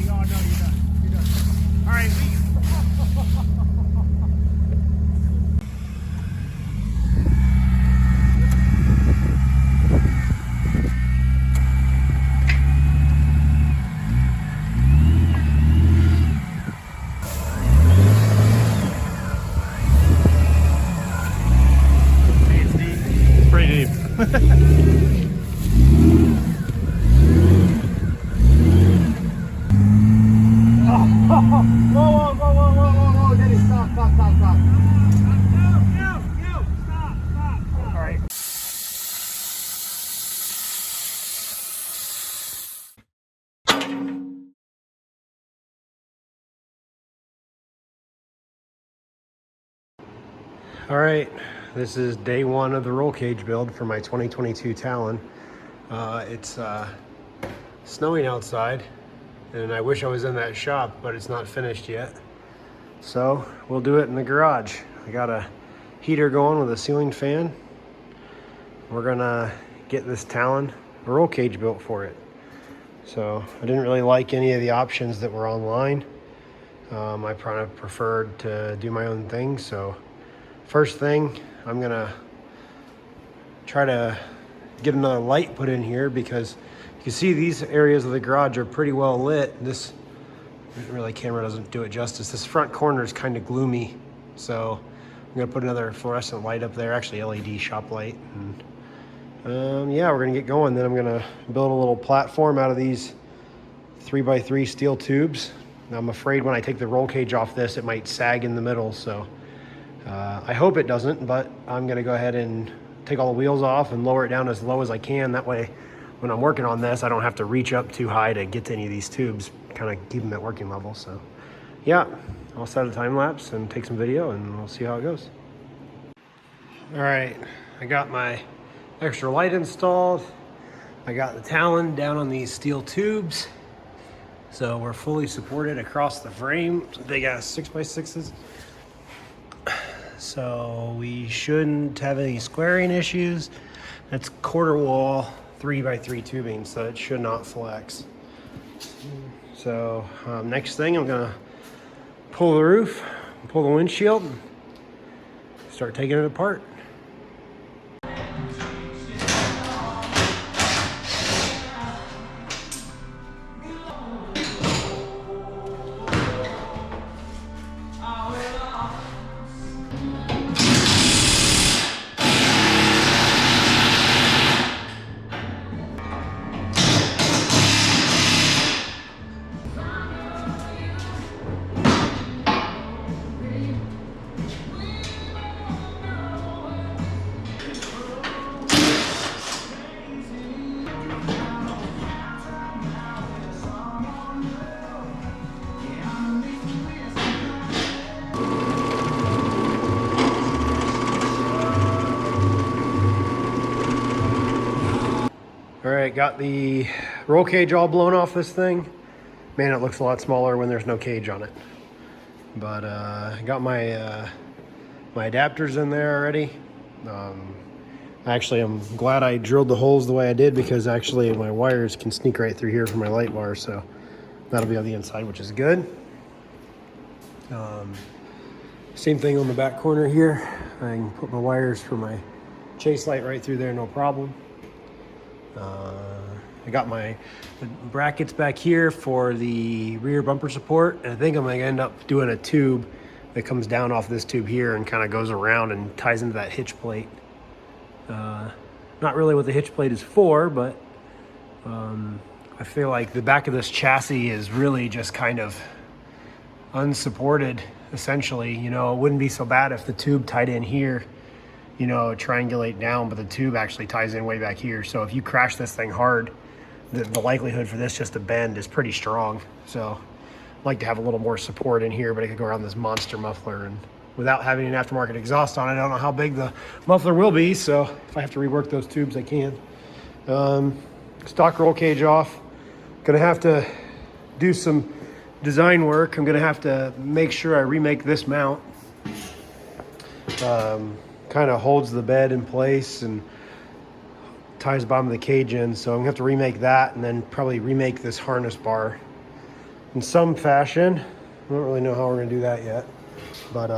like, oh no, you're done. You're done. All right, leave. Pretty deep. Whoa, Denny, stop. No, stop. All right. All right, this is day one of the roll cage build for my 2022 Talon. It's snowing outside, and I wish I was in that shop, but it's not finished yet. So we'll do it in the garage. I got a heater going with a ceiling fan. We're gonna get this Talon a roll cage built for it. So I didn't really like any of the options that were online. I kind of preferred to do my own thing. So first thing, I'm gonna try to get another light put in here, because you can see these areas of the garage are pretty well lit. This really camera doesn't do it justice. This front corner is kind of gloomy. So I'm gonna put another fluorescent light up there, actually LED shop light. And yeah, we're gonna get going. Then I'm gonna build a little platform out of these 3x3 steel tubes. Now, I'm afraid when I take the roll cage off this, it might sag in the middle. So I hope it doesn't, but I'm gonna go ahead and take all the wheels off and lower it down as low as I can. That way, when I'm working on this, I don't have to reach up too high to get to any of these tubes, kind of keep them at working level. So yeah, I'll set a time lapse and take some video, and we'll see how it goes. All right, I got my extra light installed. I got the Talon down on these steel tubes. So we're fully supported across the frame. Big ass 6x6s. So we shouldn't have any squaring issues. That's quarter wall 3x3 tubing, so it should not flex. So next thing, I'm gonna pull the roof, pull the windshield, and start taking it apart. All right, got the roll cage all blown off this thing. Man, it looks a lot smaller when there's no cage on it. But I got my my adapters in there already. Actually, I'm glad I drilled the holes the way I did, because actually my wires can sneak right through here for my light bar. So that'll be on the inside, which is good. Same thing on the back corner here. I can put my wires for my chase light right through there, no problem. I got my brackets back here for the rear bumper support, and I think I'm gonna end up doing a tube that comes down off this tube here and kind of goes around and ties into that hitch plate. Not really what the hitch plate is for, but I feel like the back of this chassis is really just kind of unsupported, essentially. You know, it wouldn't be so bad if the tube tied in here, you know, triangulate down, but the tube actually ties in way back here. So if you crash this thing hard, the likelihood for this just to bend is pretty strong. So I'd like to have a little more support in here, but it could go around this monster muffler, and without having an aftermarket exhaust on it, I don't know how big the muffler will be. So if I have to rework those tubes, I can. Stock roll cage off. Gonna have to do some design work. I'm gonna have to make sure I remake this mount. Kind of holds the bed in place and ties the bottom of the cage in. So I'm gonna have to remake that, and then probably remake this harness bar. in some fashion. I don't really know how we're gonna do that yet, but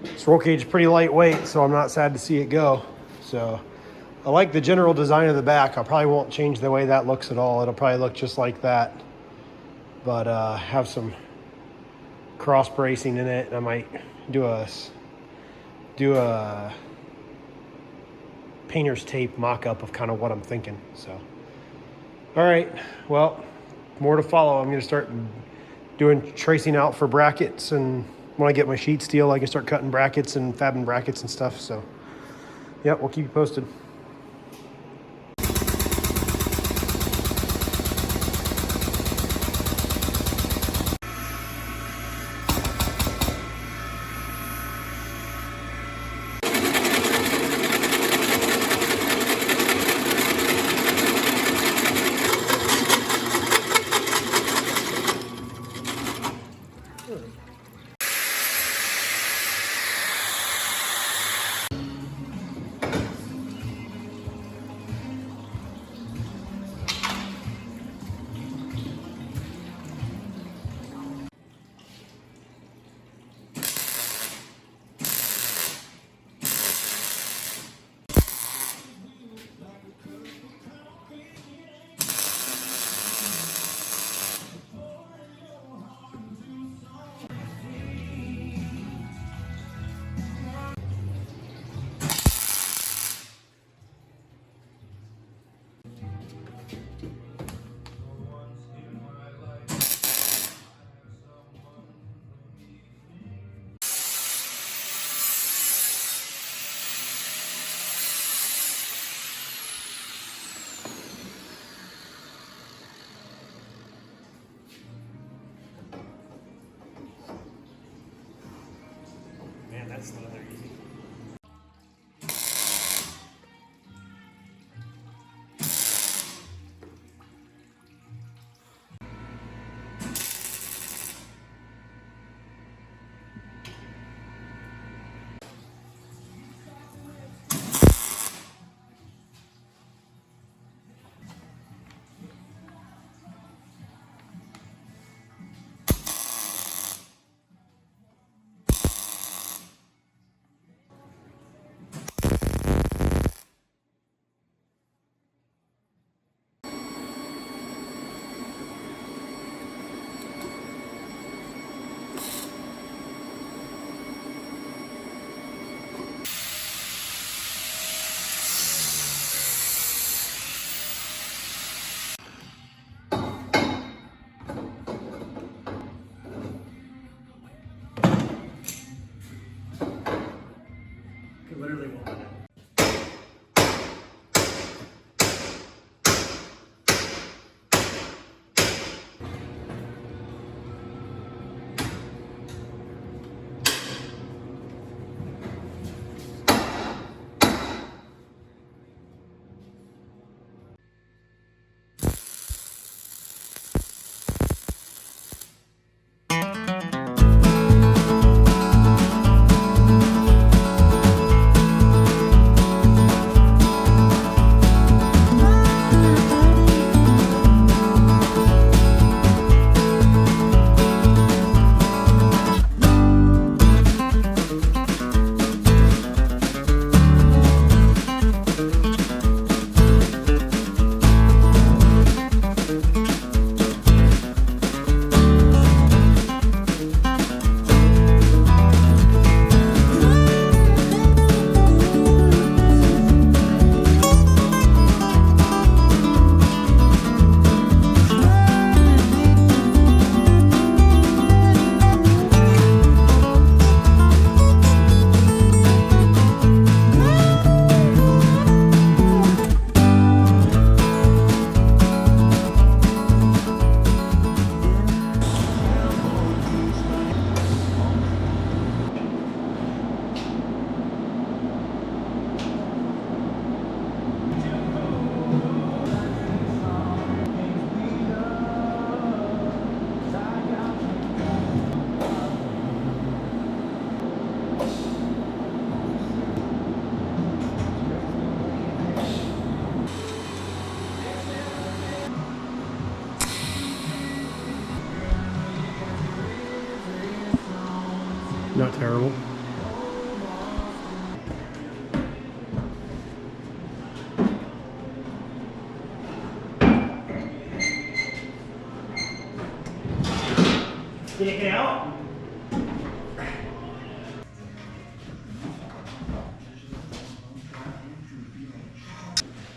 this roll cage is pretty lightweight, so I'm not sad to see it go. So I like the general design of the back. I probably won't change the way that looks at all. It'll probably look just like that, but have some cross bracing in it. I might do a painter's tape mock-up of kind of what I'm thinking. So, all right, well, more to follow. I'm gonna start doing tracing out for brackets, and when I get my sheet steel, I can start cutting brackets and fabbing brackets and stuff. So, yeah, we'll keep you posted. Man, that's leather easy. marble. Get out.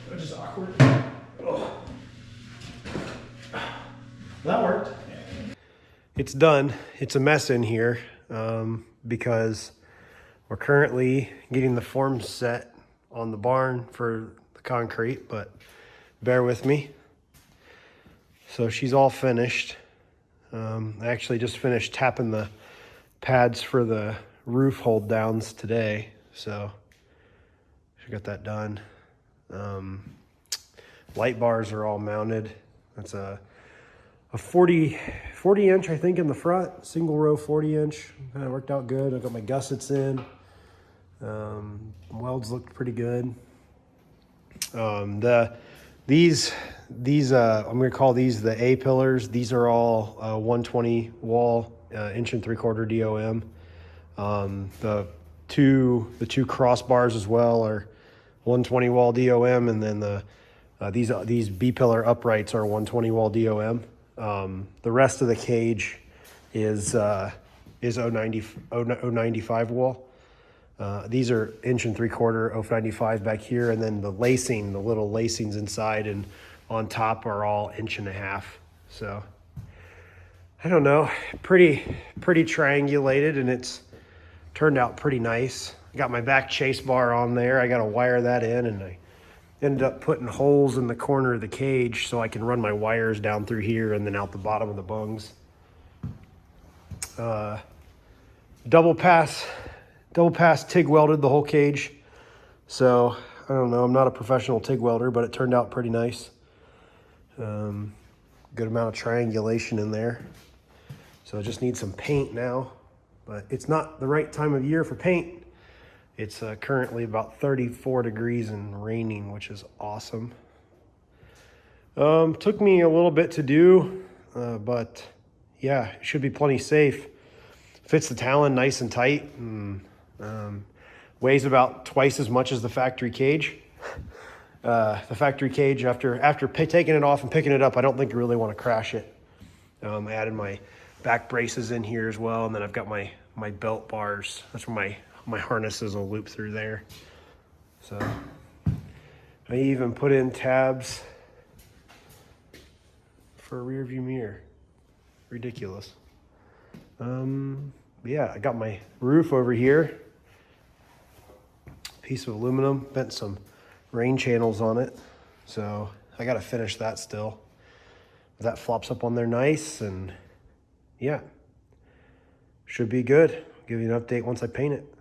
That's just awkward. Oh. That worked. It's done. It's a mess in here because we're currently getting the forms set on the barn for the concrete, but bear with me. So she's all finished. I actually just finished tapping the pads for the roof hold downs today, so she got that done. Light bars are all mounted. That's a 40 inch, I think, in the front, single row 40 inch. Kind of worked out good. I got my gussets in. Welds looked pretty good. These I'm gonna call these the A pillars. These are all 120 wall, 1.75" DOM. The two crossbars as well are 120 wall DOM, and then these B pillar uprights are 120 wall DOM. The rest of the cage is 095 wall. These are 1.75" 095 back here, and then the lacing, the little lacings inside and on top are all 1.5". So I don't know, pretty triangulated, and it's turned out pretty nice. I got my back chase bar on there. I got to wire that in, and I ended up putting holes in the corner of the cage so I can run my wires down through here and then out the bottom of the bungs. Double pass TIG welded the whole cage. So I don't know, I'm not a professional TIG welder, but it turned out pretty nice. Good amount of triangulation in there. So I just need some paint now, but it's not the right time of year for paint. It's currently about 34 degrees and raining, which is awesome. Took me a little bit to do, but yeah, it should be plenty safe. Fits the Talon nice and tight, and weighs about twice as much as the factory cage. The factory cage, after taking it off and picking it up, I don't think you really want to crash it. I added my back braces in here as well, and then I've got my belt bars. That's where my harnesses will loop through there. So I even put in tabs for a rear view mirror. Ridiculous. Yeah, I got my roof over here. Piece of aluminum, bent some rain channels on it. So I got to finish that still. That flops up on there nice, and yeah, should be good. I'll give you an update once I paint it.